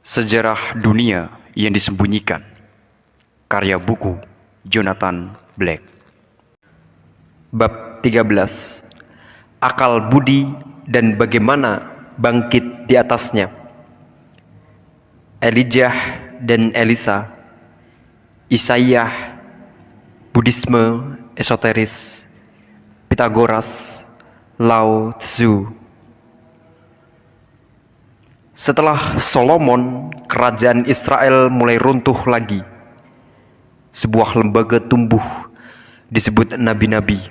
Sejarah Dunia yang Disembunyikan. Karya buku Jonathan Black. Bab 13. Akal budi dan bagaimana bangkit di atasnya. Elijah dan Elisa. Isaiyah. Buddhisme esoteris. Pythagoras. Lao Tzu. Setelah Solomon, kerajaan Israel mulai runtuh lagi. Sebuah lembaga tumbuh disebut nabi-nabi.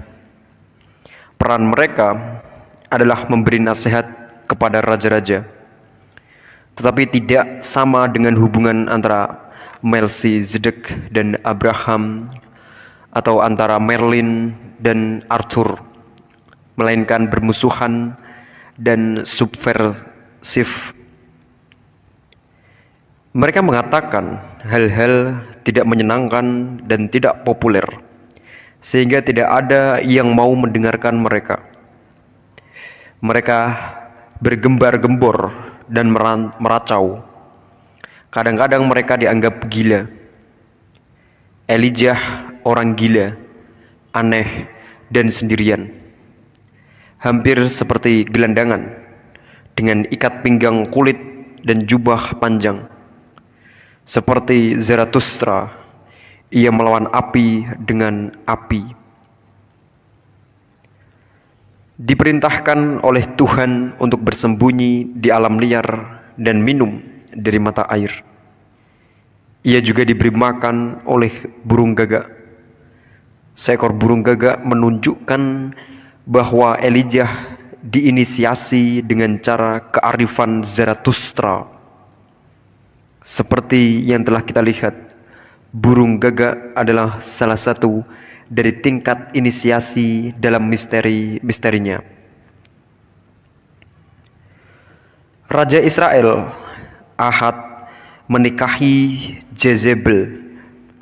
Peran mereka adalah memberi nasihat kepada raja-raja, tetapi tidak sama dengan hubungan antara Melchizedek dan Abraham atau antara Merlin dan Arthur, melainkan bermusuhan dan subversif. Mereka mengatakan hal-hal tidak menyenangkan dan tidak populer, sehingga tidak ada yang mau mendengarkan mereka. Mereka bergembar-gembor dan meracau. Kadang-kadang mereka dianggap gila. Elijah orang gila, aneh dan sendirian, hampir seperti gelandangan, dengan ikat pinggang kulit dan jubah panjang. Seperti Zarathustra, ia melawan api dengan api. Diperintahkan oleh Tuhan untuk bersembunyi di alam liar dan minum dari mata air. Ia juga diberi makan oleh burung gagak. Seekor burung gagak menunjukkan bahwa Elijah diinisiasi dengan cara kearifan Zarathustra. Seperti yang telah kita lihat, burung gagak adalah salah satu dari tingkat inisiasi dalam misteri-misterinya. Raja Israel, Ahab, menikahi Jezebel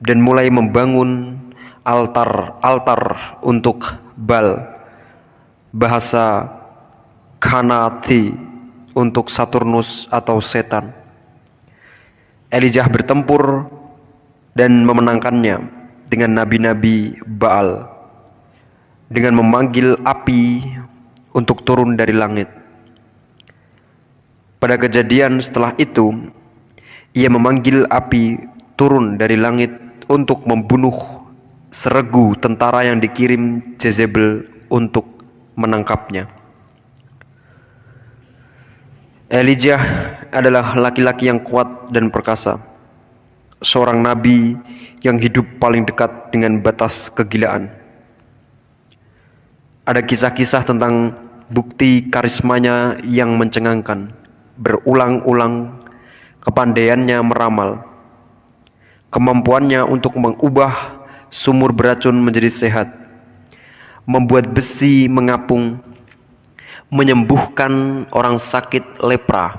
dan mulai membangun altar untuk Baal, bahasa Kanaati untuk Saturnus atau setan. Elijah bertempur dan memenangkannya dengan nabi-nabi Baal, dengan memanggil api untuk turun dari langit. Pada kejadian setelah itu, ia memanggil api turun dari langit untuk membunuh seregu tentara yang dikirim Jezebel untuk menangkapnya. Elijah adalah laki-laki yang kuat dan perkasa, seorang nabi yang hidup paling dekat dengan batas kegilaan. Ada kisah-kisah tentang bukti karismanya yang mencengangkan, berulang-ulang kepandaiannya meramal, kemampuannya untuk mengubah sumur beracun menjadi sehat, membuat besi mengapung, menyembuhkan orang sakit lepra.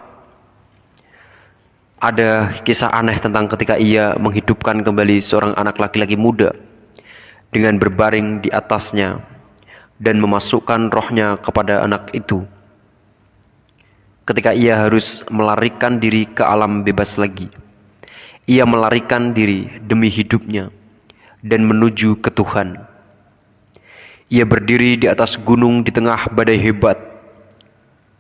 Ada kisah aneh tentang ketika ia menghidupkan kembali seorang anak laki-laki muda dengan berbaring di atasnya dan memasukkan rohnya kepada anak itu. Ketika ia harus melarikan diri ke alam bebas lagi, ia melarikan diri demi hidupnya dan menuju ke Tuhan. Ia berdiri di atas gunung di tengah badai hebat.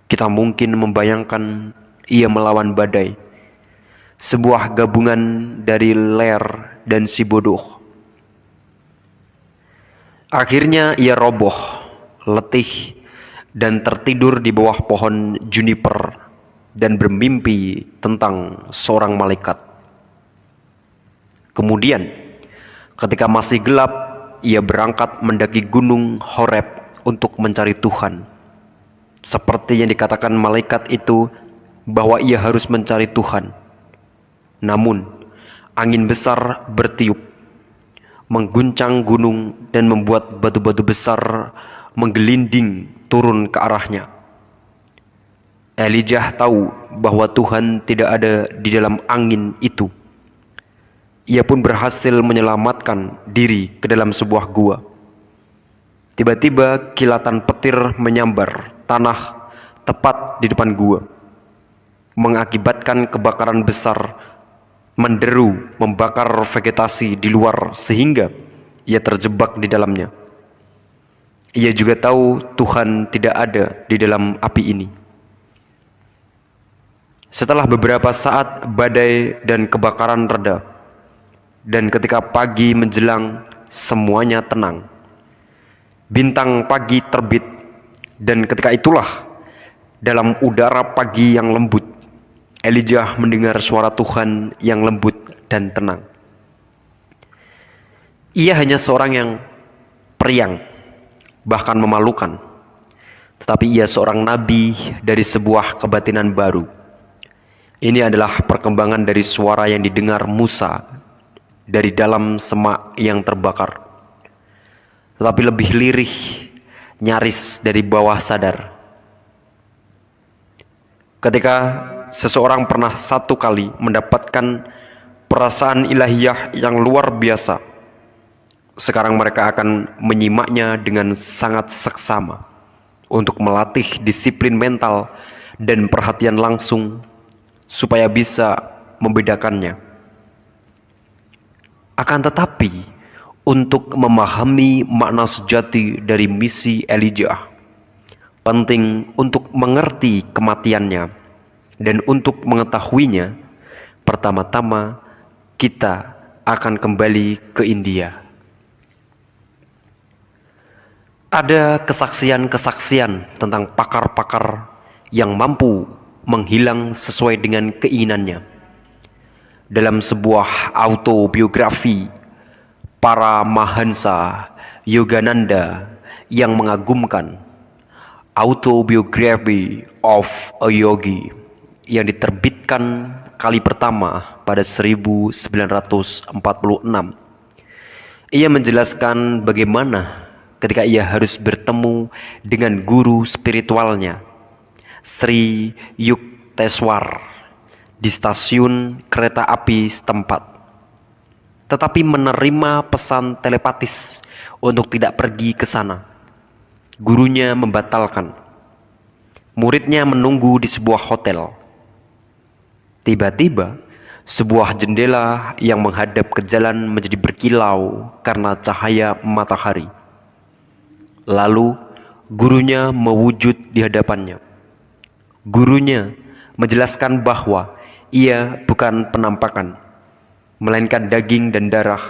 Kita mungkin membayangkan ia melawan badai, sebuah gabungan dari ler dan si bodoh. Akhirnya ia roboh, letih, dan tertidur di bawah pohon juniper dan bermimpi tentang seorang malaikat. Kemudian, ketika masih gelap, ia berangkat mendaki gunung Horeb untuk mencari Tuhan. Seperti yang dikatakan malaikat itu bahwa ia harus mencari Tuhan. Namun, angin besar bertiup, mengguncang gunung dan membuat batu-batu besar menggelinding turun ke arahnya. Elijah tahu bahwa Tuhan tidak ada di dalam angin itu. Ia pun berhasil menyelamatkan diri ke dalam sebuah gua. Tiba-tiba kilatan petir menyambar tanah tepat di depan gua. mengakibatkan kebakaran besar, menderu, membakar vegetasi di luar sehingga ia terjebak di dalamnya. Ia juga tahu Tuhan tidak ada di dalam api ini. Setelah beberapa saat badai dan kebakaran reda, dan ketika pagi menjelang, semuanya tenang. Bintang pagi terbit, dan ketika itulah dalam udara pagi yang lembut, Elijah mendengar suara Tuhan yang lembut dan tenang. Ia hanya seorang yang periang, bahkan memalukan, tetapi ia seorang nabi dari sebuah kebatinan baru. Ini adalah perkembangan dari suara yang didengar Musa dari dalam semak yang terbakar, tetapi lebih lirih, nyaris dari bawah sadar. Ketika seseorang pernah satu kali mendapatkan perasaan ilahiyah yang luar biasa, sekarang mereka akan menyimaknya dengan sangat seksama untuk melatih disiplin mental dan perhatian langsung supaya bisa membedakannya. Akan tetapi, untuk memahami makna sejati dari misi Elijah, penting untuk mengerti kematiannya, dan untuk mengetahuinya, pertama-tama kita akan kembali ke India. Ada kesaksian-kesaksian tentang pakar-pakar yang mampu menghilang sesuai dengan keinginannya. Dalam sebuah autobiografi para Mahansa Yogananda yang mengagumkan, Autobiography of a Yogi, yang diterbitkan kali pertama pada 1946, ia menjelaskan bagaimana ketika ia harus bertemu dengan guru spiritualnya, Sri Yukteswar, di stasiun kereta api setempat, tetapi menerima pesan telepatis untuk tidak pergi ke sana. Gurunya membatalkan. Muridnya menunggu di sebuah hotel. Tiba-tiba, sebuah jendela yang menghadap ke jalan menjadi berkilau karena cahaya matahari. Lalu, gurunya mewujud di hadapannya. Gurunya menjelaskan bahwa ia bukan penampakan, melainkan daging dan darah,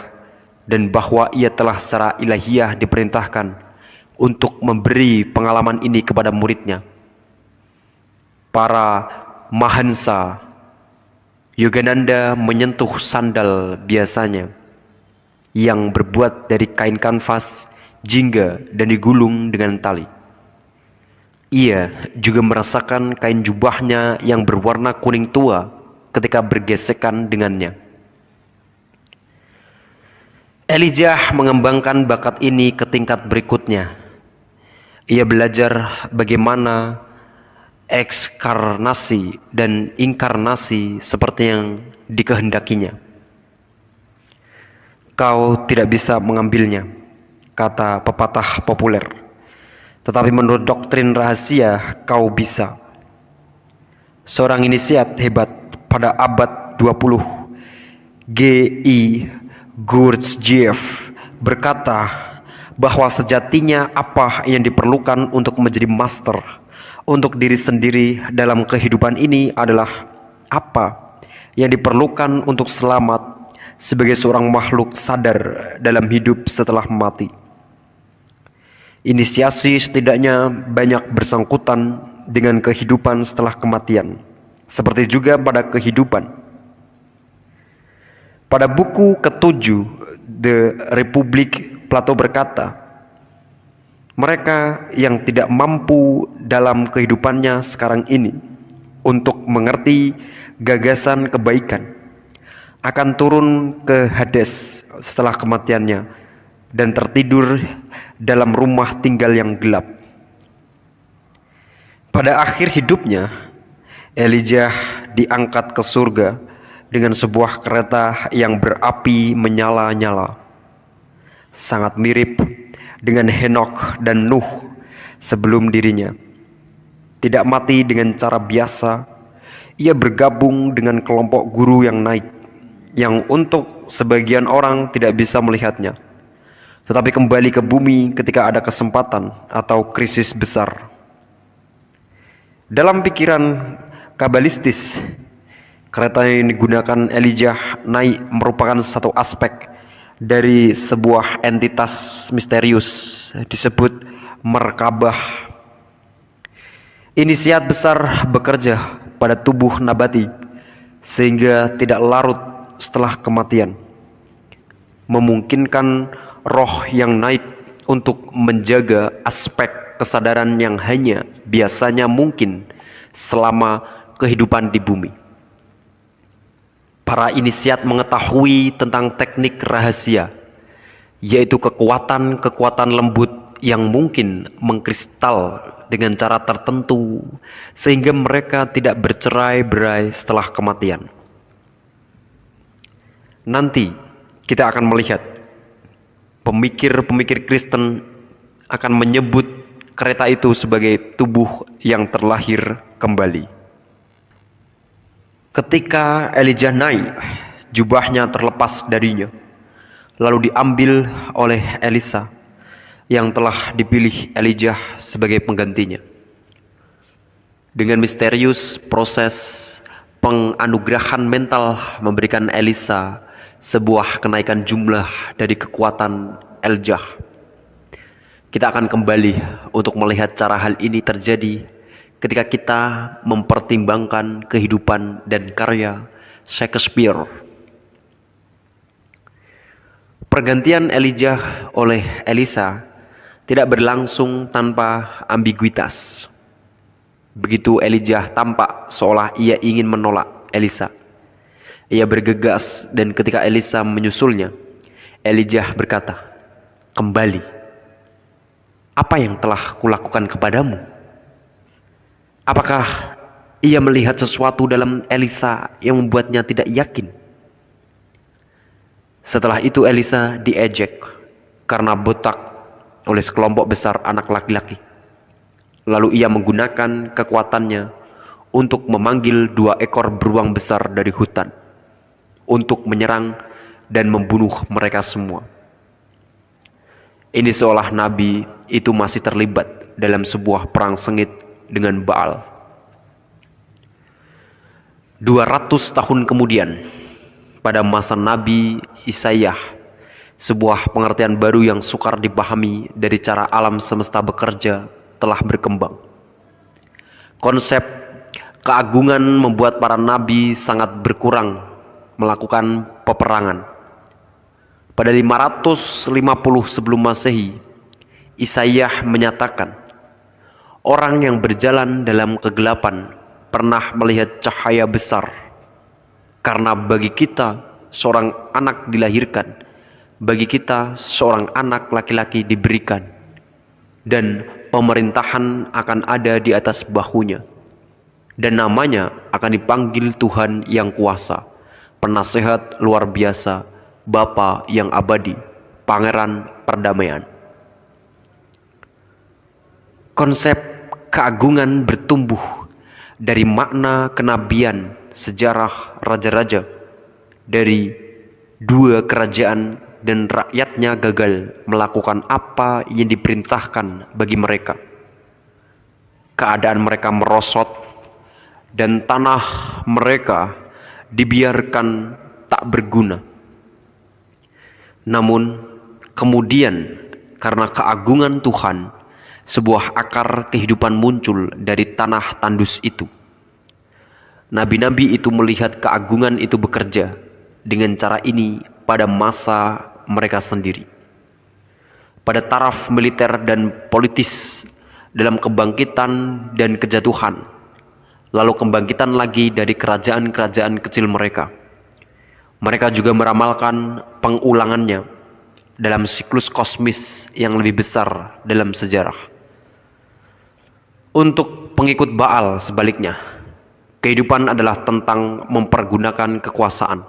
dan bahwa ia telah secara ilahiyah diperintahkan untuk memberi pengalaman ini kepada muridnya. Para Mahansa Yogananda menyentuh sandal biasanya yang berbuat dari kain kanvas, jingga, dan digulung dengan tali. Ia juga merasakan kain jubahnya yang berwarna kuning tua ketika bergesekan dengannya. Elijah mengembangkan bakat ini ke tingkat berikutnya. Ia belajar bagaimana ekskarnasi dan inkarnasi seperti yang dikehendakinya. Kau tidak bisa mengambilnya, kata pepatah populer. Tetapi menurut doktrin rahasia, kau bisa. Seorang inisiat hebat pada abad 20, G.I. Gurdjieff, berkata bahwa sejatinya apa yang diperlukan untuk menjadi master untuk diri sendiri dalam kehidupan ini adalah apa yang diperlukan untuk selamat sebagai seorang makhluk sadar dalam hidup setelah mati. Inisiasi setidaknya banyak bersangkutan dengan kehidupan setelah kematian, seperti juga pada kehidupan. Pada buku ke-7 The Republic, Plato berkata, mereka yang tidak mampu dalam kehidupannya sekarang ini untuk mengerti gagasan kebaikan akan turun ke Hades setelah kematiannya dan tertidur dalam rumah tinggal yang gelap. Pada akhir hidupnya, Elijah diangkat ke surga dengan sebuah kereta yang berapi menyala-nyala, sangat mirip dengan Henokh dan Nuh sebelum dirinya. Tidak mati dengan cara biasa, ia bergabung dengan kelompok guru yang naik, yang untuk sebagian orang tidak bisa melihatnya, tetapi kembali ke bumi ketika ada kesempatan atau krisis besar. Dalam pikiran kabalistis, kereta yang digunakan Elijah naik merupakan satu aspek dari sebuah entitas misterius disebut Merkabah. Inisiat besar bekerja pada tubuh nabati sehingga tidak larut setelah kematian, memungkinkan roh yang naik untuk menjaga aspek kesadaran yang hanya biasanya mungkin selama kehidupan di bumi. Para inisiat mengetahui tentang teknik rahasia, yaitu kekuatan-kekuatan lembut yang mungkin mengkristal dengan cara tertentu sehingga mereka tidak bercerai-berai setelah kematian. Nanti kita akan melihat pemikir-pemikir Kristen akan menyebut kereta itu sebagai tubuh yang terlahir kembali. Ketika Elijah naik, jubahnya terlepas darinya, lalu diambil oleh Elisa yang telah dipilih Elijah sebagai penggantinya. Dengan misterius proses penganugerahan mental memberikan Elisa sebuah kenaikan jumlah dari kekuatan Elijah. Kita akan kembali untuk melihat cara hal ini terjadi ketika kita mempertimbangkan kehidupan dan karya Shakespeare. Pergantian Elijah oleh Elisa tidak berlangsung tanpa ambiguitas. Begitu Elijah tampak seolah ia ingin menolak Elisa, ia bergegas, dan ketika Elisa menyusulnya, Elijah berkata, "Kembali. Apa yang telah kulakukan kepadamu?" Apakah ia melihat sesuatu dalam Elisa yang membuatnya tidak yakin? Setelah itu Elisa diejek karena botak oleh sekelompok besar anak laki-laki. Lalu ia menggunakan kekuatannya untuk memanggil 2 ekor beruang besar dari hutan untuk menyerang dan membunuh mereka semua. Ini seolah nabi itu masih terlibat dalam sebuah perang sengit dengan Baal. 200 tahun kemudian, pada masa Nabi Yesaya, sebuah pengertian baru yang sukar dipahami dari cara alam semesta bekerja telah berkembang. Konsep keagungan membuat para nabi sangat berkurang melakukan peperangan. Pada 550 sebelum Masehi, Yesaya menyatakan, orang yang berjalan dalam kegelapan pernah melihat cahaya besar. Karena bagi kita seorang anak dilahirkan, bagi kita seorang anak laki-laki diberikan, dan pemerintahan akan ada di atas bahunya, dan namanya akan dipanggil Tuhan yang kuasa, Penasehat luar biasa, Bapa yang abadi, Pangeran perdamaian. Konsep keagungan bertumbuh dari makna kenabian sejarah raja-raja, dari 2 kerajaan dan rakyatnya gagal melakukan apa yang diperintahkan bagi mereka. Keadaan mereka merosot dan tanah mereka dibiarkan tak berguna. Namun kemudian karena keagungan Tuhan, sebuah akar kehidupan muncul dari tanah tandus itu. Nabi-nabi itu melihat keagungan itu bekerja dengan cara ini pada masa mereka sendiri. Pada taraf militer dan politis, dalam kebangkitan dan kejatuhan, lalu kebangkitan lagi dari kerajaan-kerajaan kecil mereka. Mereka juga meramalkan pengulangannya dalam siklus kosmis yang lebih besar dalam sejarah. Untuk pengikut Baal sebaliknya, kehidupan adalah tentang mempergunakan kekuasaan.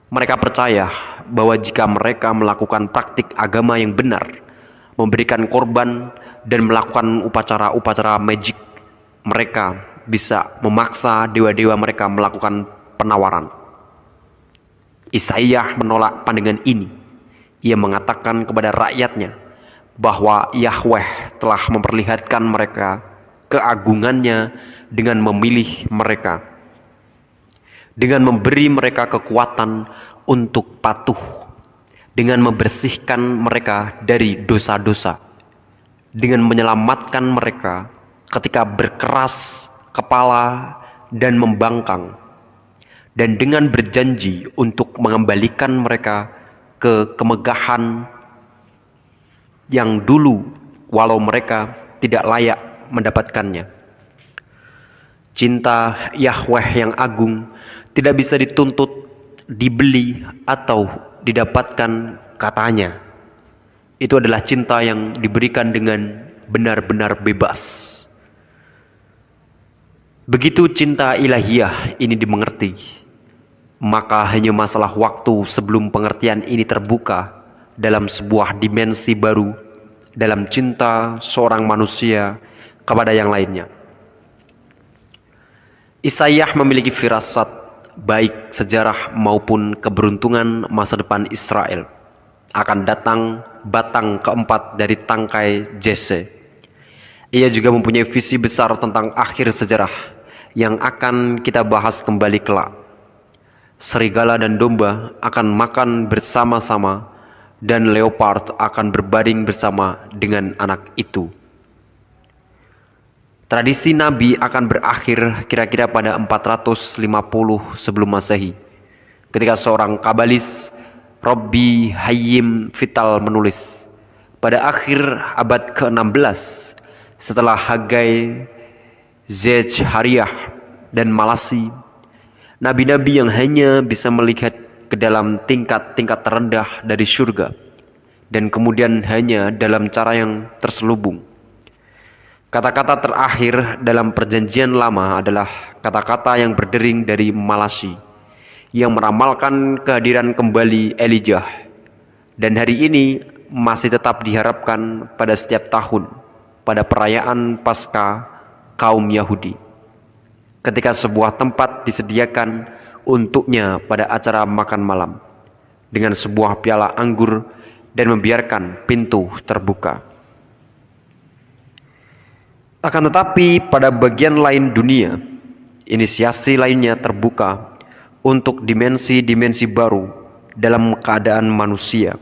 Mereka percaya bahwa jika mereka melakukan praktik agama yang benar, memberikan korban dan melakukan upacara-upacara magik, mereka bisa memaksa dewa-dewa mereka melakukan penawaran. Isaiah menolak pandangan ini. Ia mengatakan kepada rakyatnya bahwa Yahweh telah memperlihatkan mereka keagungannya dengan memilih mereka, dengan memberi mereka kekuatan untuk patuh, dengan membersihkan mereka dari dosa-dosa, dengan menyelamatkan mereka ketika berkeras kepala dan membangkang, dan dengan berjanji untuk mengembalikan mereka ke kemegahan yang dulu walau mereka tidak layak mendapatkannya. Cinta Yahweh yang agung tidak bisa dituntut, dibeli, atau didapatkan katanya. Itu adalah cinta yang diberikan dengan benar-benar bebas. Begitu cinta ilahiyah ini dimengerti, maka hanya masalah waktu sebelum pengertian ini terbuka dalam sebuah dimensi baru dalam cinta seorang manusia kepada yang lainnya. Isaiah memiliki firasat baik sejarah maupun keberuntungan masa depan Israel akan datang batang keempat dari tangkai Jese. Ia juga mempunyai visi besar tentang akhir sejarah yang akan kita bahas kembali kelak. Serigala dan domba akan makan bersama-sama dan leopard akan berbaring bersama dengan anak itu. Tradisi Nabi akan berakhir kira-kira pada 450 sebelum Masehi, ketika seorang kabalis, Robbi Hayyim Vital, menulis pada akhir abad ke-16 setelah Hagai, Zechariah, dan Malasi, nabi-nabi yang hanya bisa melihat ke dalam tingkat-tingkat terendah dari surga dan kemudian hanya dalam cara yang terselubung. Kata-kata terakhir dalam perjanjian lama adalah kata-kata yang berdering dari Malasi yang meramalkan kehadiran kembali Elijah, dan hari ini masih tetap diharapkan pada setiap tahun pada perayaan Paskah kaum Yahudi, ketika sebuah tempat disediakan untuknya pada acara makan malam dengan sebuah piala anggur dan membiarkan pintu terbuka. Akan tetapi pada bagian lain dunia, inisiasi lainnya terbuka untuk dimensi-dimensi baru dalam keadaan manusia.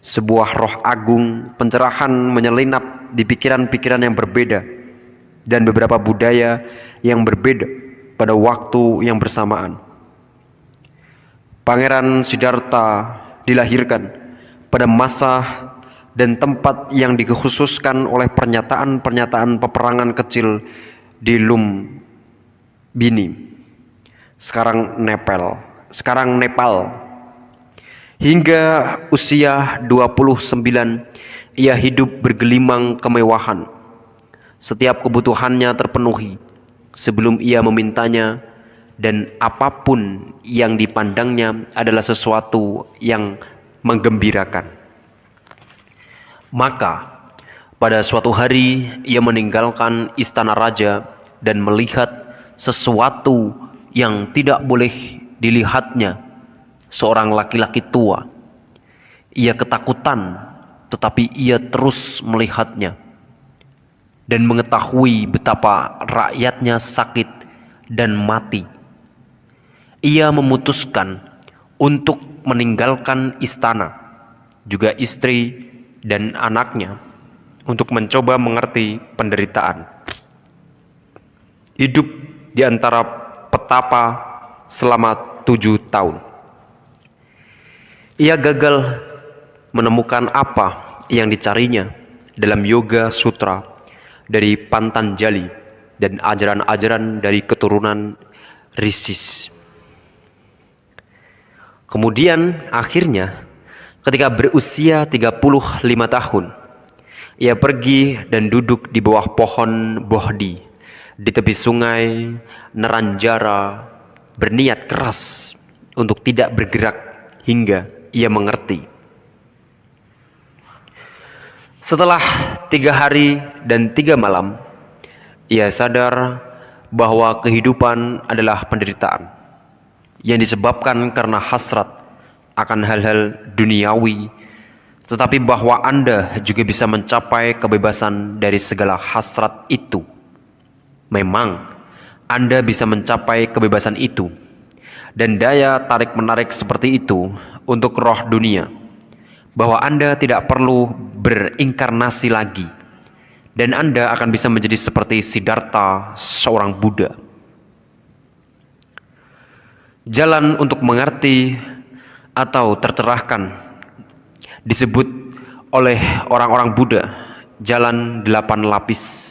Sebuah roh agung pencerahan menyelinap di pikiran-pikiran yang berbeda dan beberapa budaya yang berbeda pada waktu yang bersamaan. Pangeran Siddhartha dilahirkan pada masa dan tempat yang dikhususkan oleh pernyataan-pernyataan peperangan kecil di Lumbini, sekarang Nepal. Hingga usia 29 ia hidup bergelimang kemewahan. Setiap kebutuhannya terpenuhi sebelum ia memintanya, dan apapun yang dipandangnya adalah sesuatu yang menggembirakan. Maka pada suatu hari ia meninggalkan istana raja dan melihat sesuatu yang tidak boleh dilihatnya, seorang laki-laki tua. Ia ketakutan, tetapi ia terus melihatnya dan mengetahui betapa rakyatnya sakit dan mati. Ia memutuskan untuk meninggalkan istana, juga istri dan anaknya, untuk mencoba mengerti penderitaan. Hidup di antara petapa selama 7 tahun. Ia gagal menemukan apa yang dicarinya dalam Yoga Sutra dari Patanjali dan ajaran-ajaran dari keturunan Rishis. Kemudian akhirnya ketika berusia 35 tahun, ia pergi dan duduk di bawah pohon Bodhi di tepi sungai Naranjara, berniat keras untuk tidak bergerak hingga ia mengerti. Setelah 3 hari dan 3 malam, ia sadar bahwa kehidupan adalah penderitaan yang disebabkan karena hasrat akan hal-hal duniawi, tetapi bahwa Anda juga bisa mencapai kebebasan dari segala hasrat itu. Memang Anda bisa mencapai kebebasan itu, dan daya tarik-menarik seperti itu untuk roh dunia, bahwa Anda tidak perlu berinkarnasi lagi, dan Anda akan bisa menjadi seperti Siddhartha, seorang Buddha. Jalan untuk mengerti atau tercerahkan disebut oleh orang-orang Buddha jalan 8 lapis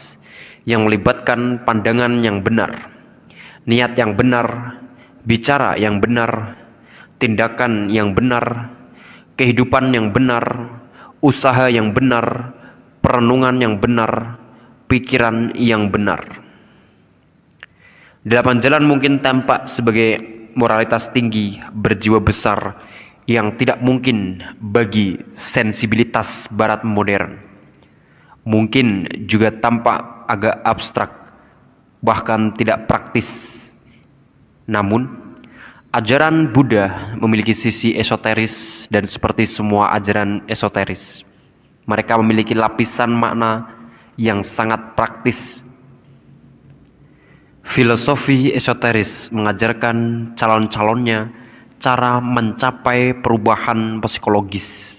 yang melibatkan pandangan yang benar, niat yang benar, bicara yang benar, tindakan yang benar, kehidupan yang benar, usaha yang benar, perenungan yang benar, pikiran yang benar. 8 jalan mungkin tampak sebagai moralitas tinggi, berjiwa besar, yang tidak mungkin bagi sensibilitas barat modern. Mungkin juga tampak agak abstrak, bahkan tidak praktis. Namun, ajaran Buddha memiliki sisi esoteris, dan seperti semua ajaran esoteris, mereka memiliki lapisan makna yang sangat praktis. Filosofi esoteris mengajarkan calon-calonnya cara mencapai perubahan psikologis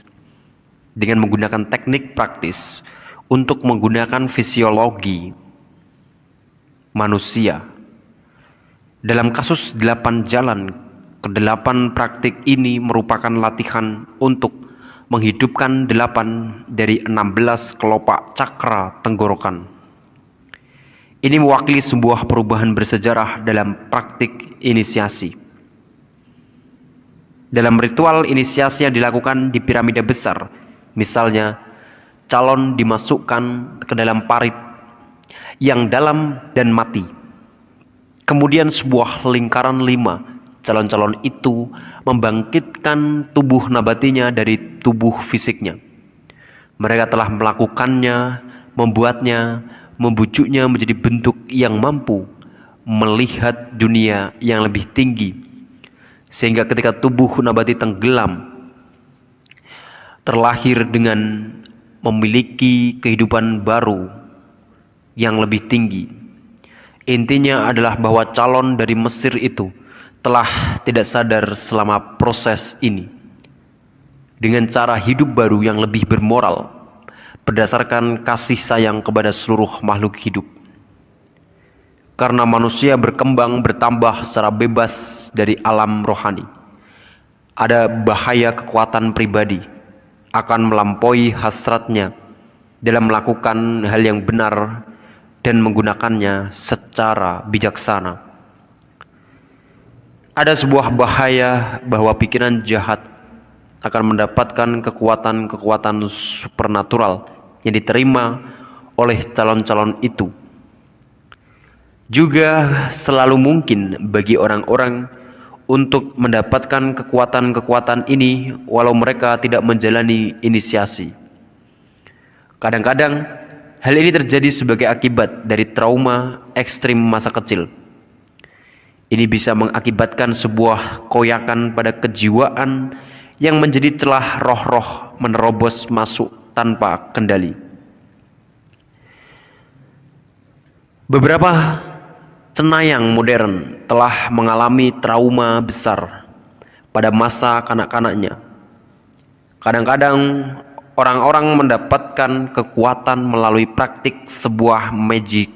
dengan menggunakan teknik praktis untuk menggunakan fisiologi manusia. Dalam kasus 8 jalan, ke-8 praktik ini merupakan latihan untuk menghidupkan 8 dari 16 kelopak cakra tenggorokan. Ini mewakili sebuah perubahan bersejarah dalam praktik inisiasi. Dalam ritual inisiasi yang dilakukan di piramida besar, misalnya, calon dimasukkan ke dalam parit yang dalam dan mati. Kemudian sebuah lingkaran 5, calon-calon itu membangkitkan tubuh nabatinya dari tubuh fisiknya. Mereka telah melakukannya, membuatnya, membujuknya menjadi bentuk yang mampu melihat dunia yang lebih tinggi, sehingga ketika tubuh nabati tenggelam, terlahir dengan memiliki kehidupan baru yang lebih tinggi. Intinya adalah bahwa calon dari Mesir itu telah tidak sadar selama proses ini, dengan cara hidup baru yang lebih bermoral, berdasarkan kasih sayang kepada seluruh makhluk hidup. Karena manusia berkembang bertambah secara bebas dari alam rohani, ada bahaya kekuatan pribadi akan melampaui hasratnya dalam melakukan hal yang benar dan menggunakannya secara bijaksana. Ada sebuah bahaya bahwa pikiran jahat akan mendapatkan kekuatan-kekuatan supernatural yang diterima oleh calon-calon itu. Juga selalu mungkin bagi orang-orang untuk mendapatkan kekuatan-kekuatan ini walau mereka tidak menjalani inisiasi. Kadang-kadang hal ini terjadi sebagai akibat dari trauma ekstrim masa kecil. Ini bisa mengakibatkan sebuah koyakan pada kejiwaan yang menjadi celah roh-roh menerobos masuk tanpa kendali. Beberapa cenayang modern telah mengalami trauma besar pada masa kanak-kanaknya. Kadang-kadang orang-orang mendapatkan kekuatan melalui praktik sebuah magic,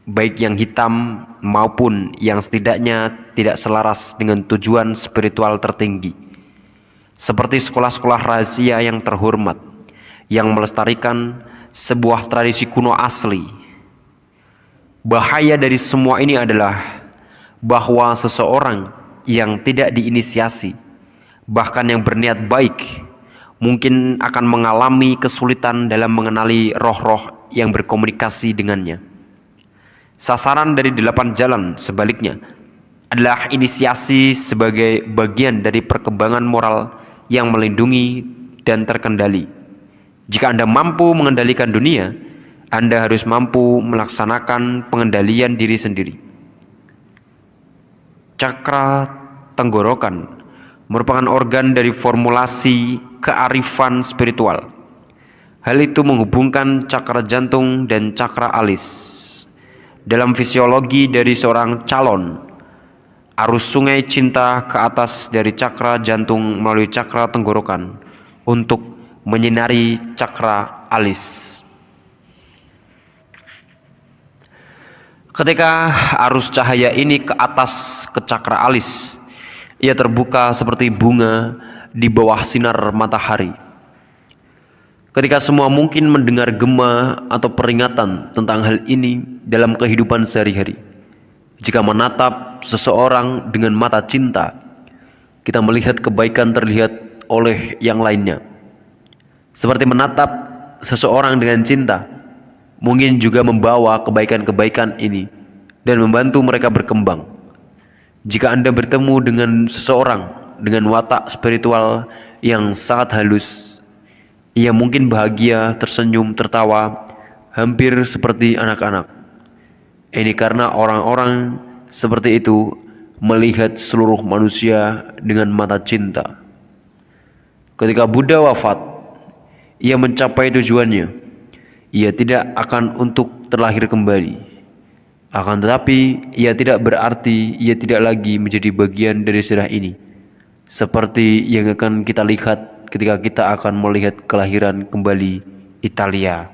baik yang hitam maupun yang setidaknya tidak selaras dengan tujuan spiritual tertinggi, seperti sekolah-sekolah rahasia yang terhormat yang melestarikan sebuah tradisi kuno asli. Bahaya dari semua ini adalah bahwa seseorang yang tidak diinisiasi, bahkan yang berniat baik, mungkin akan mengalami kesulitan dalam mengenali roh-roh yang berkomunikasi dengannya. Sasaran dari 8 jalan sebaliknya adalah inisiasi sebagai bagian dari perkembangan moral yang melindungi dan terkendali. Jika Anda mampu mengendalikan dunia, Anda harus mampu melaksanakan pengendalian diri sendiri. cakra tenggorokan merupakan organ dari formulasi kearifan spiritual. Hal itu menghubungkan cakra jantung dan cakra alis. Dalam fisiologi dari seorang calon, arus sungai cinta ke atas dari cakra jantung melalui cakra tenggorokan untuk menyinari cakra alis. Ketika arus cahaya ini ke atas ke cakra alis, ia terbuka seperti bunga di bawah sinar matahari. Ketika semua mungkin mendengar gema atau peringatan tentang hal ini dalam kehidupan sehari-hari. Jika menatap seseorang dengan mata cinta, kita melihat kebaikan terlihat oleh yang lainnya. Seperti menatap seseorang dengan cinta, mungkin juga membawa kebaikan-kebaikan ini dan membantu mereka berkembang. Jika Anda bertemu dengan seseorang dengan watak spiritual yang sangat halus, ia mungkin bahagia, tersenyum, tertawa, hampir seperti anak-anak. Ini karena orang-orang seperti itu melihat seluruh manusia dengan mata cinta. Ketika Buddha wafat, ia mencapai tujuannya. Ia tidak akan untuk terlahir kembali. Akan tetapi, ia tidak berarti ia tidak lagi menjadi bagian dari sejarah ini. Seperti yang akan kita lihat ketika kita akan melihat kelahiran kembali Italia.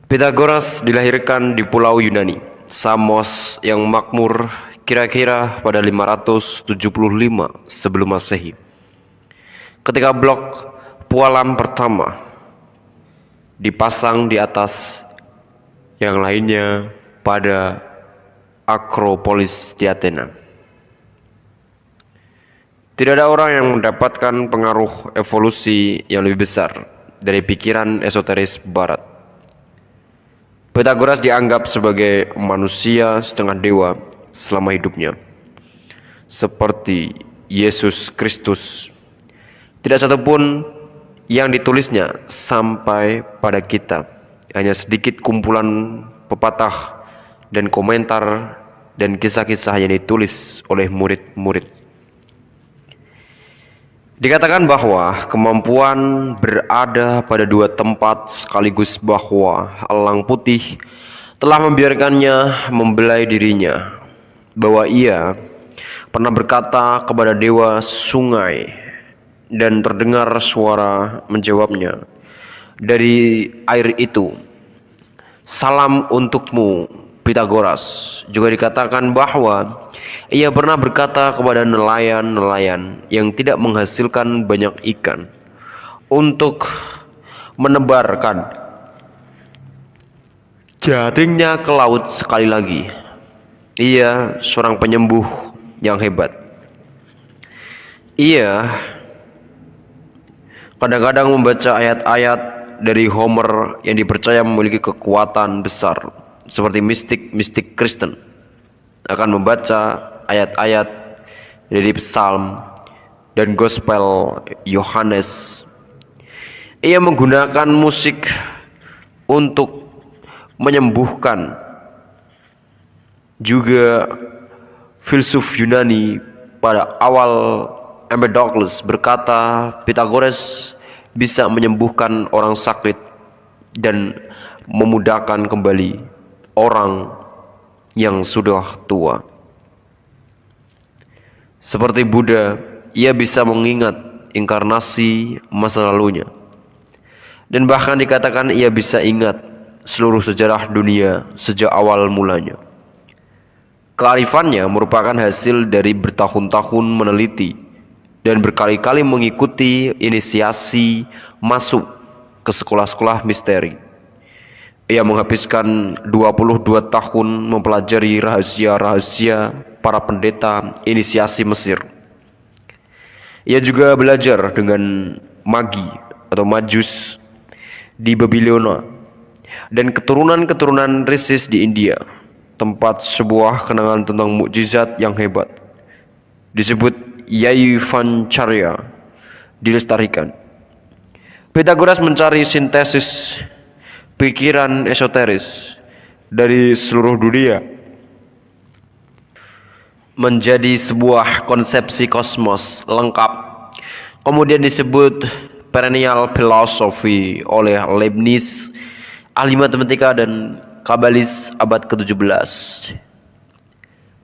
Pythagoras dilahirkan di pulau Yunani, Samos yang makmur kira-kira pada 575 sebelum Masehi. Ketika blok pualam pertama dipasang di atas yang lainnya pada Akropolis di Athena. Tidak ada orang yang mendapatkan pengaruh evolusi yang lebih besar dari pikiran esoteris barat. Pythagoras dianggap sebagai manusia setengah dewa selama hidupnya, seperti Yesus Kristus. Tidak satupun yang ditulisnya sampai pada kita, hanya sedikit kumpulan pepatah dan komentar dan kisah-kisah yang ditulis oleh murid-murid. Dikatakan bahwa kemampuan berada pada dua tempat sekaligus, bahwa elang putih telah membiarkannya membelai dirinya, bahwa ia pernah berkata kepada dewa sungai dan terdengar suara menjawabnya dari air itu, "Salam untukmu, Pythagoras." Juga dikatakan bahwa ia pernah berkata kepada nelayan-nelayan yang tidak menghasilkan banyak ikan untuk menebarkan jaringnya ke laut sekali lagi. Ia seorang penyembuh yang hebat. Ia kadang-kadang membaca ayat-ayat dari Homer yang dipercaya memiliki kekuatan besar, seperti mistik-mistik Kristen akan membaca ayat-ayat dari Psalm dan Gospel Yohanes. Ia menggunakan musik untuk menyembuhkan. Juga filsuf Yunani pada awal, Empedocles berkata Pythagoras bisa menyembuhkan orang sakit dan memudahkan kembali orang yang sudah tua. Seperti Buddha, ia bisa mengingat inkarnasi masa lalunya, dan bahkan dikatakan ia bisa ingat seluruh sejarah dunia sejak awal mulanya. Kearifannya merupakan hasil dari bertahun-tahun meneliti dan berkali-kali mengikuti inisiasi masuk ke sekolah-sekolah misteri. Ia menghabiskan 22 tahun mempelajari rahasia-rahasia para pendeta inisiasi Mesir. Ia juga belajar dengan magi atau majus di Babilonia dan keturunan-keturunan Risis di India, tempat sebuah kenangan tentang mukjizat yang hebat disebut Yaivancarya dilestarikan. Pythagoras mencari sintesis pikiran esoteris dari seluruh dunia menjadi sebuah konsepsi kosmos lengkap. Kemudian disebut perennial philosophy oleh Leibniz, ahli matematika dan kabalis abad ke-17.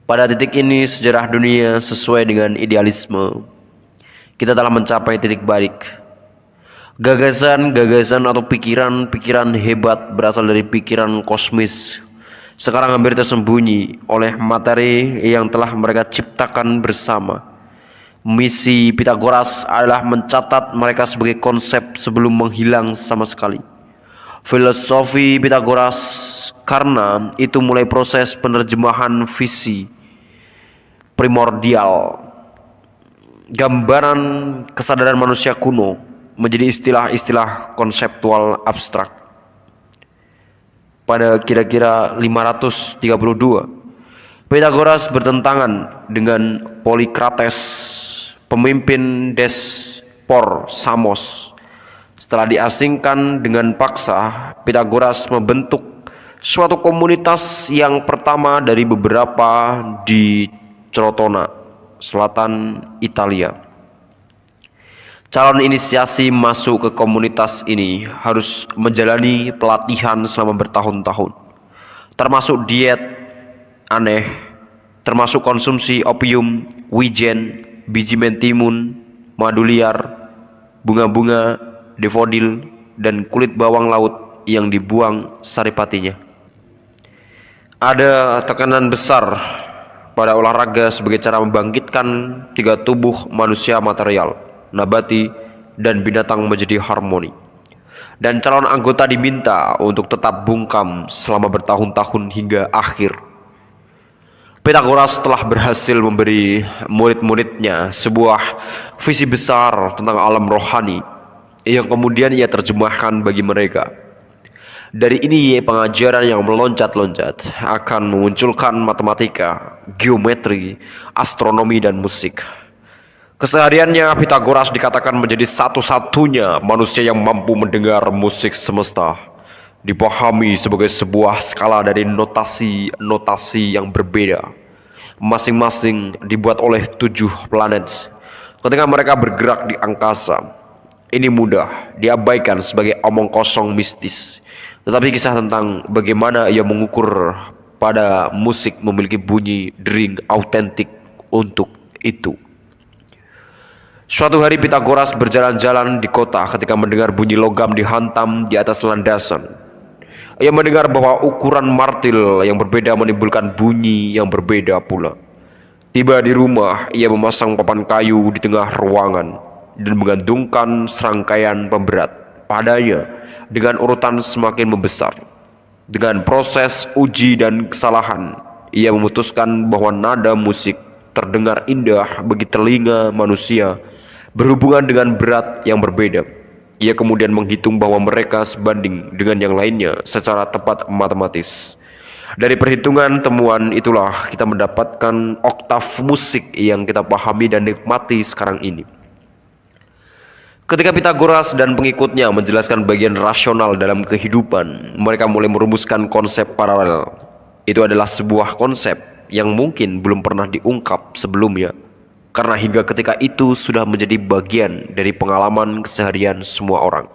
Pada titik ini sejarah dunia sesuai dengan idealisme. Kita telah mencapai titik balik. Gagasan-gagasan atau pikiran-pikiran hebat berasal dari pikiran kosmis. Sekarang hampir tersembunyi oleh materi yang telah mereka ciptakan bersama. Misi Pitagoras adalah mencatat mereka sebagai konsep sebelum menghilang sama sekali. Filosofi Pitagoras karena itu mulai proses penerjemahan visi primordial, gambaran kesadaran manusia kuno menjadi istilah-istilah konseptual abstrak. Pada kira-kira 532, Pitagoras bertentangan dengan Polikrates, pemimpin despor Samos. Setelah diasingkan dengan paksa, Pitagoras membentuk suatu komunitas yang pertama dari beberapa di Crotona, selatan Italia. Calon inisiasi masuk ke komunitas ini harus menjalani pelatihan selama bertahun-tahun, termasuk diet aneh, termasuk konsumsi opium, wijen, biji mentimun, madu liar, bunga-bunga, daffodil, dan kulit bawang laut yang dibuang saripatinya. Ada tekanan besar pada olahraga sebagai cara membangkitkan tiga tubuh manusia material, nabati, dan binatang menjadi harmoni. Dan calon anggota diminta untuk tetap bungkam selama bertahun-tahun hingga akhir. Pitagoras telah berhasil memberi murid-muridnya sebuah visi besar tentang alam rohani yang kemudian ia terjemahkan bagi mereka. Dari ini pengajaran yang meloncat-loncat akan memunculkan matematika, geometri, astronomi, dan musik. Kesehariannya Pitagoras dikatakan menjadi satu-satunya manusia yang mampu mendengar musik semesta, dipahami sebagai sebuah skala dari notasi-notasi yang berbeda, masing-masing dibuat oleh 7 planet. Ketika mereka bergerak di angkasa, ini mudah diabaikan sebagai omong kosong mistis, tetapi kisah tentang bagaimana ia mengukur pada musik memiliki bunyi dering autentik untuk itu. Suatu hari Pitagoras berjalan-jalan di kota ketika mendengar bunyi logam dihantam di atas landasan. Ia mendengar bahwa ukuran martil yang berbeda menimbulkan bunyi yang berbeda pula. Tiba di rumah, ia memasang papan kayu di tengah ruangan dan menggantungkan serangkaian pemberat padanya dengan urutan semakin membesar. Dengan proses uji dan kesalahan, ia memutuskan bahwa nada musik terdengar indah bagi telinga manusia berhubungan dengan berat yang berbeda. Ia kemudian menghitung bahwa mereka sebanding dengan yang lainnya secara tepat matematis. Dari perhitungan temuan itulah kita mendapatkan oktav musik yang kita pahami dan nikmati sekarang ini. Ketika Pitagoras dan pengikutnya menjelaskan bagian rasional dalam kehidupan, mereka mulai merumuskan konsep paralel. Itu adalah sebuah konsep yang mungkin belum pernah diungkap sebelumnya, karena hingga ketika itu sudah menjadi bagian dari pengalaman keseharian semua orang.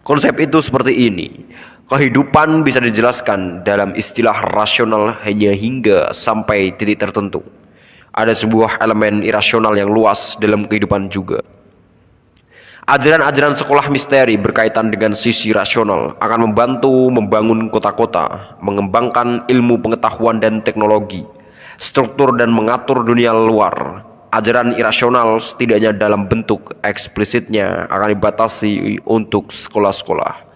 Konsep itu seperti ini: kehidupan bisa dijelaskan dalam istilah rasional hanya hingga sampai titik tertentu. Ada sebuah elemen irasional yang luas dalam kehidupan juga. Ajaran-ajaran sekolah misteri berkaitan dengan sisi rasional akan membantu membangun kota-kota, mengembangkan ilmu pengetahuan dan teknologi, struktur dan mengatur dunia luar. Ajaran irasional setidaknya dalam bentuk eksplisitnya akan dibatasi untuk sekolah-sekolah.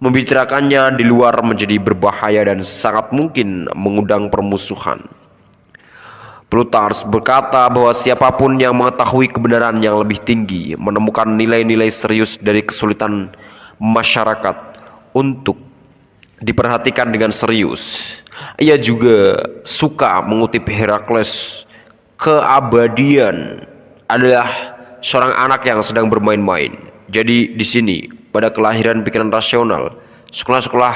Membicarakannya di luar menjadi berbahaya dan sangat mungkin mengundang permusuhan. Plutarch berkata bahwa siapapun yang mengetahui kebenaran yang lebih tinggi menemukan nilai-nilai serius dari kesulitan masyarakat untuk diperhatikan dengan serius. Ia juga suka mengutip Herakles, keabadian adalah seorang anak yang sedang bermain-main. Jadi di sini pada kelahiran pikiran rasional, sekolah-sekolah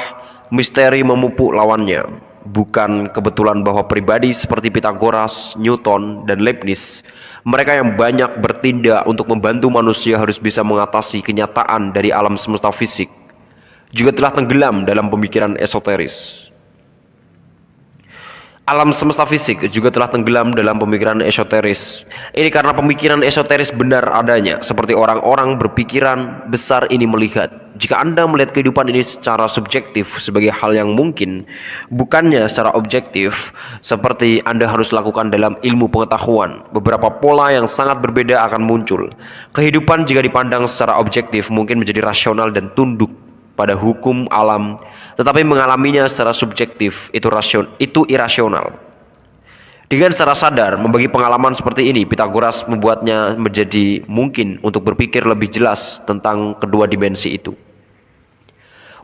misteri memupuk lawannya. Bukan kebetulan bahwa pribadi seperti Pythagoras, Newton, dan Leibniz, mereka yang banyak bertindak untuk membantu manusia harus bisa mengatasi kenyataan dari alam semesta fisik, juga telah tenggelam dalam pemikiran esoteris. Alam semesta fisik juga telah tenggelam dalam pemikiran esoteris. Ini karena pemikiran esoteris benar adanya, seperti orang-orang berpikiran besar ini melihat. Jika Anda melihat kehidupan ini secara subjektif sebagai hal yang mungkin, bukannya secara objektif, seperti Anda harus lakukan dalam ilmu pengetahuan, beberapa pola yang sangat berbeda akan muncul. Kehidupan jika dipandang secara objektif mungkin menjadi rasional dan tunduk pada hukum alam, tetapi mengalaminya secara subjektif itu irasional. Dengan secara sadar membagi pengalaman seperti ini, Pythagoras membuatnya menjadi mungkin untuk berpikir lebih jelas tentang kedua dimensi itu.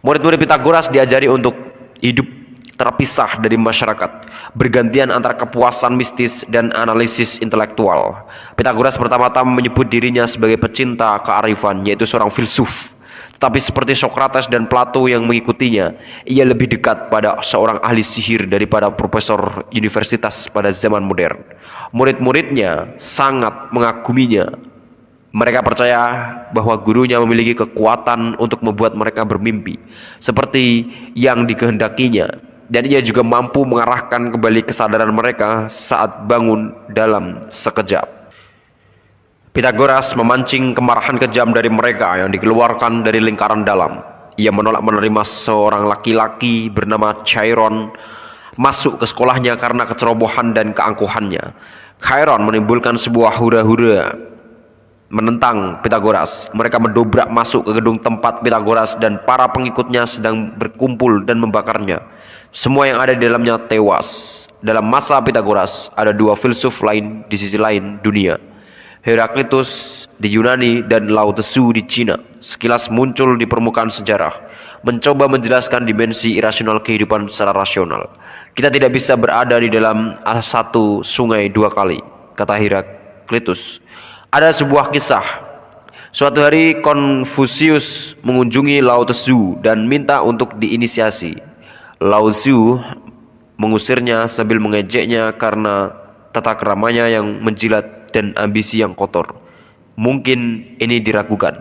Murid-murid Pythagoras diajari untuk hidup terpisah dari masyarakat, bergantian antara kepuasan mistis dan analisis intelektual. Pythagoras pertama-tama menyebut dirinya sebagai pecinta kearifan, yaitu seorang filsuf. Tapi seperti Socrates dan Plato yang mengikutinya, ia lebih dekat pada seorang ahli sihir daripada profesor universitas pada zaman modern. Murid-muridnya sangat mengaguminya. Mereka percaya bahwa gurunya memiliki kekuatan untuk membuat mereka bermimpi seperti yang dikehendakinya, dan ia juga mampu mengarahkan kembali kesadaran mereka saat bangun dalam sekejap. Pythagoras memancing kemarahan kejam dari mereka yang dikeluarkan dari lingkaran dalam. Ia menolak menerima seorang laki-laki bernama Chiron masuk ke sekolahnya karena kecerobohan dan keangkuhannya. Chiron menimbulkan sebuah hura-hura menentang Pythagoras. Mereka mendobrak masuk ke gedung tempat Pythagoras dan para pengikutnya sedang berkumpul dan membakarnya. Semua yang ada di dalamnya tewas. Dalam masa Pythagoras ada dua filsuf lain di sisi lain dunia, Heraklitus di Yunani dan Lao Tzu di Cina, sekilas muncul di permukaan sejarah, mencoba menjelaskan dimensi irasional kehidupan secara rasional. Kita tidak bisa berada di dalam satu sungai dua kali, kata Heraklitus. Ada sebuah kisah. Suatu hari Konfusius mengunjungi Lao Tzu dan minta untuk diinisiasi. Lao Tzu mengusirnya sambil mengejeknya karena tata keramanya yang menjilat dan ambisi yang kotor. Mungkin ini diragukan,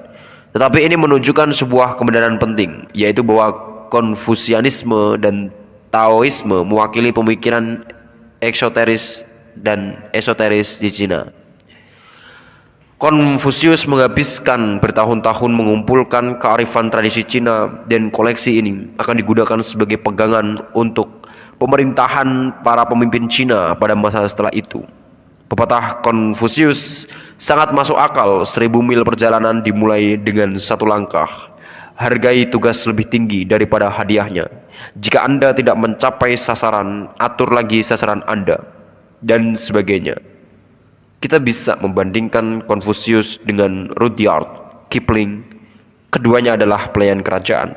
tetapi ini menunjukkan sebuah kebenaran penting, yaitu bahwa Konfusianisme dan Taoisme mewakili pemikiran eksoteris dan esoteris di Cina. Konfusius menghabiskan bertahun-tahun mengumpulkan kearifan tradisi Cina, dan koleksi ini akan digunakan sebagai pegangan untuk pemerintahan para pemimpin Cina pada masa setelah itu. Pepatah Konfusius sangat masuk akal. 1000 mil perjalanan dimulai dengan satu langkah. Hargai tugas lebih tinggi daripada hadiahnya. Jika Anda tidak mencapai sasaran, atur lagi sasaran Anda, dan sebagainya. Kita bisa membandingkan Konfusius dengan Rudyard Kipling. Keduanya adalah pelayan kerajaan.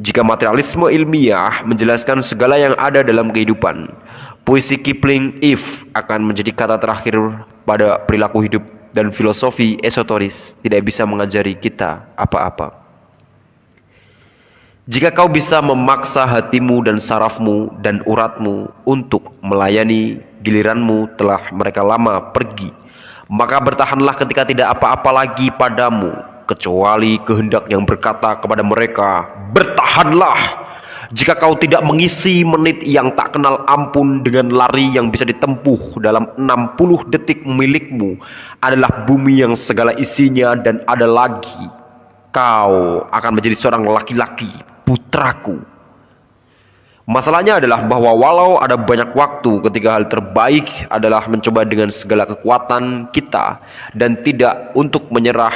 Jika materialisme ilmiah menjelaskan segala yang ada dalam kehidupan, puisi Kipling If akan menjadi kata terakhir pada perilaku hidup, dan filosofi esoteris tidak bisa mengajari kita apa-apa. Jika kau bisa memaksa hatimu dan sarafmu dan uratmu untuk melayani, giliranmu telah mereka lama pergi. Maka bertahanlah ketika tidak apa-apa lagi padamu, kecuali kehendak yang berkata kepada mereka, bertahanlah. Jika kau tidak mengisi menit yang tak kenal ampun dengan lari yang bisa ditempuh dalam 60 detik milikmu adalah bumi yang segala isinya dan ada lagi, kau akan menjadi seorang laki-laki, putraku. Masalahnya adalah bahwa walau ada banyak waktu, ketika hal terbaik adalah mencoba dengan segala kekuatan kita dan tidak untuk menyerah,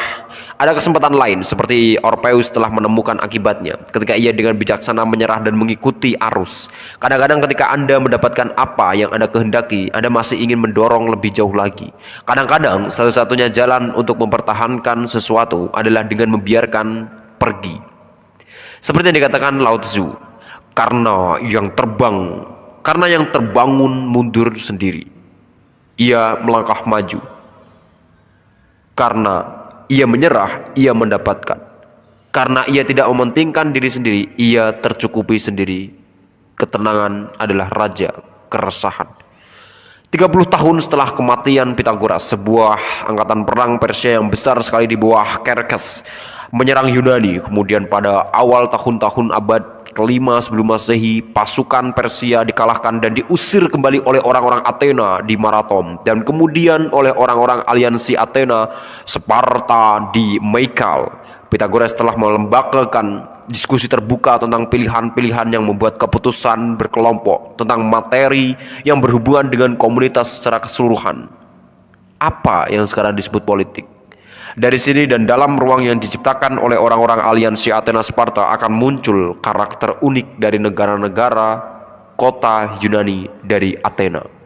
ada kesempatan lain seperti Orpheus telah menemukan akibatnya ketika ia dengan bijaksana menyerah dan mengikuti arus. Kadang-kadang ketika Anda mendapatkan apa yang Anda kehendaki, Anda masih ingin mendorong lebih jauh lagi. Kadang-kadang satu-satunya jalan untuk mempertahankan sesuatu adalah dengan membiarkan pergi. Seperti yang dikatakan Lao Tzu, karena yang terbangun mundur sendiri, ia melangkah maju. Karena ia menyerah, ia mendapatkan. Karena ia tidak mementingkan diri sendiri, ia tercukupi sendiri. Ketenangan adalah raja keresahan. 30 tahun setelah kematian Pitagoras, sebuah angkatan perang Persia yang besar sekali di bawah Xerxes menyerang Yunani. Kemudian pada awal tahun-tahun abad kelima sebelum Masehi, pasukan Persia dikalahkan dan diusir kembali oleh orang-orang Athena di Marathon, dan kemudian oleh orang-orang aliansi Athena, Sparta di Maikal. Pitagoras telah melembagakan diskusi terbuka tentang pilihan-pilihan yang membuat keputusan berkelompok tentang materi yang berhubungan dengan komunitas secara keseluruhan. Apa yang sekarang disebut politik? Dari sini dan dalam ruang yang diciptakan oleh orang-orang aliansi Athena Sparta akan muncul karakter unik dari negara-negara kota Yunani dari Athena.